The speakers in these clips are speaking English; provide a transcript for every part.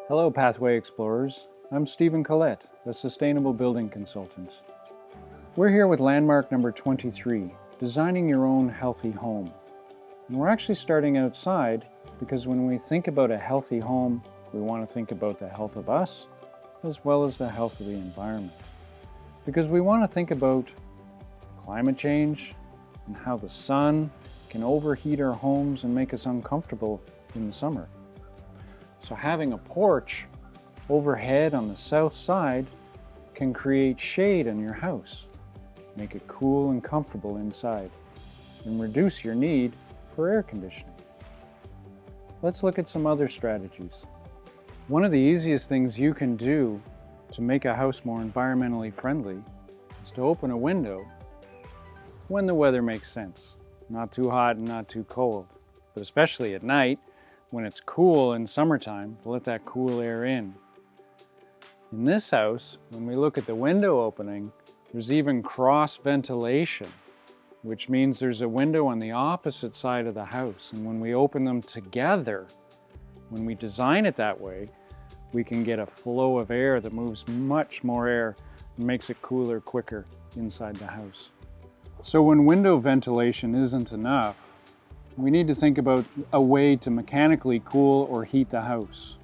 Hello Pathway Explorers, I'm Stephen Collette, a Sustainable Building Consultant. We're here with landmark number 23, Designing Your Own Healthy Home. And we're actually starting outside because when we think about a healthy home, we want to think about the health of us as well as the health of the environment. Because we want to think about climate change and how the sun can overheat our homes and make us uncomfortable in the summer. So having a porch overhead on the south side can create shade in your house, make it cool and comfortable inside, and reduce your need for air conditioning. Let's look at some other strategies. One of the easiest things you can do to make a house more environmentally friendly is to open a window when the weather makes sense. Not too hot and not too cold, but especially at night, when it's cool in summertime, let that cool air in. In this house, when we look at the window opening, there's even cross ventilation, which means there's a window on the opposite side of the house. And when we open them together, when we design it that way, we can get a flow of air that moves much more air and makes it cooler quicker inside the house. So when window ventilation isn't enough, we need to think about a way to mechanically cool or heat the house.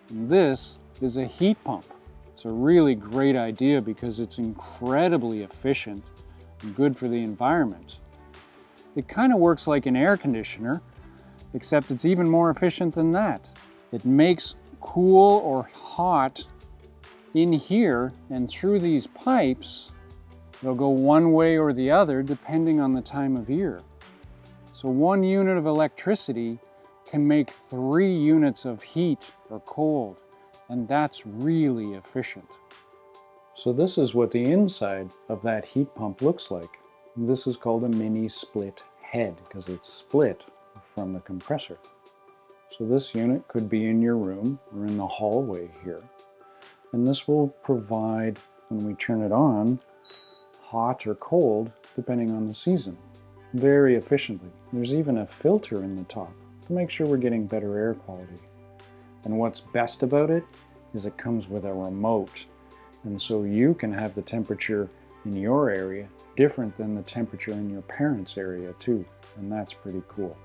And this is a heat pump. It's a really great idea because it's incredibly efficient and good for the environment. It kind of works like an air conditioner, except it's even more efficient than that. It makes cool or hot in here, and through these pipes, it'll go one way or the other depending on the time of year. So 1 unit of electricity can make 3 units of heat or cold, and that's really efficient. So this is what the inside of that heat pump looks like. This is called a mini split head because it's split from the compressor. So this unit could be in your room or in the hallway here. And this will provide, when we turn it on, hot or cold depending on the season, very efficiently. There's even a filter in the top to make sure we're getting better air quality. And what's best about it is it comes with a remote. And so you can have the temperature in your area different than the temperature in your parents' area too. And that's pretty cool.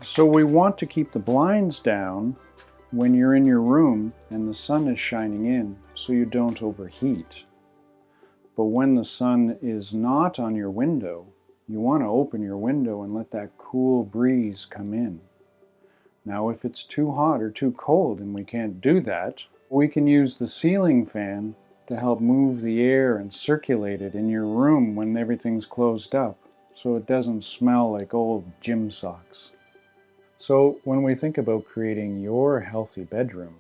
So we want to keep the blinds down when you're in your room and the sun is shining in so you don't overheat. But when the sun is not on your window, you want to open your window and let that cool breeze come in. Now, if it's too hot or too cold and we can't do that, we can use the ceiling fan to help move the air and circulate it in your room when everything's closed up, so it doesn't smell like old gym socks. So when we think about creating your healthy bedroom,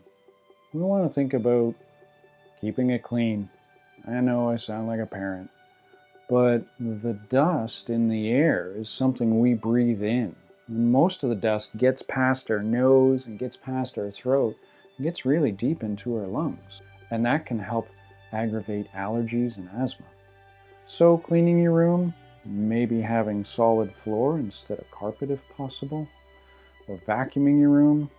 we want to think about keeping it clean. I know I sound like a parent, but the dust in the air is something we breathe in. And most of the dust gets past our nose and gets past our throat and gets really deep into our lungs. And that can help aggravate allergies and asthma. So cleaning your room, maybe having solid floor instead of carpet if possible, or vacuuming your room,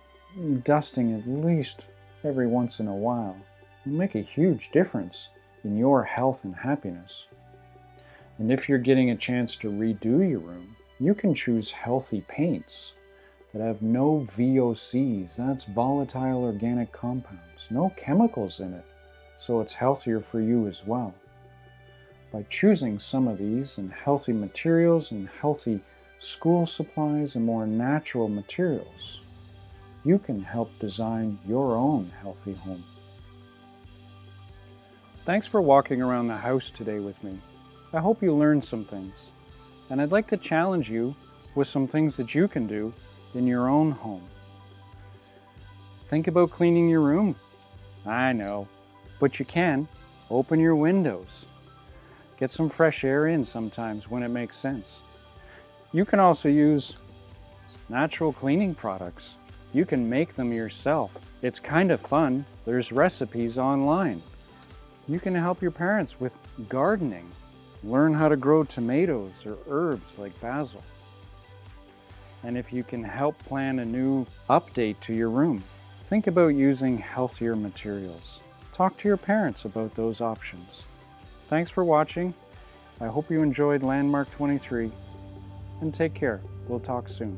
dusting at least every once in a while will make a huge difference in your health and happiness. And if you're getting a chance to redo your room, you can choose healthy paints that have no VOCs, that's volatile organic compounds, no chemicals in it, so it's healthier for you as well. By choosing some of these and healthy materials and healthy school supplies and more natural materials, you can help design your own healthy home. Thanks for walking around the house today with me. I hope you learned some things. And I'd like to challenge you with some things that you can do in your own home. Think about cleaning your room. I know, but you can. Open your windows. Get some fresh air in sometimes when it makes sense. You can also use natural cleaning products. You can make them yourself. It's kind of fun. There's recipes online. You can help your parents with gardening. Learn how to grow tomatoes or herbs like basil. And if you can help plan a new update to your room, think about using healthier materials. Talk to your parents about those options. Thanks for watching. I hope you enjoyed Landmark 23, and take care. We'll talk soon.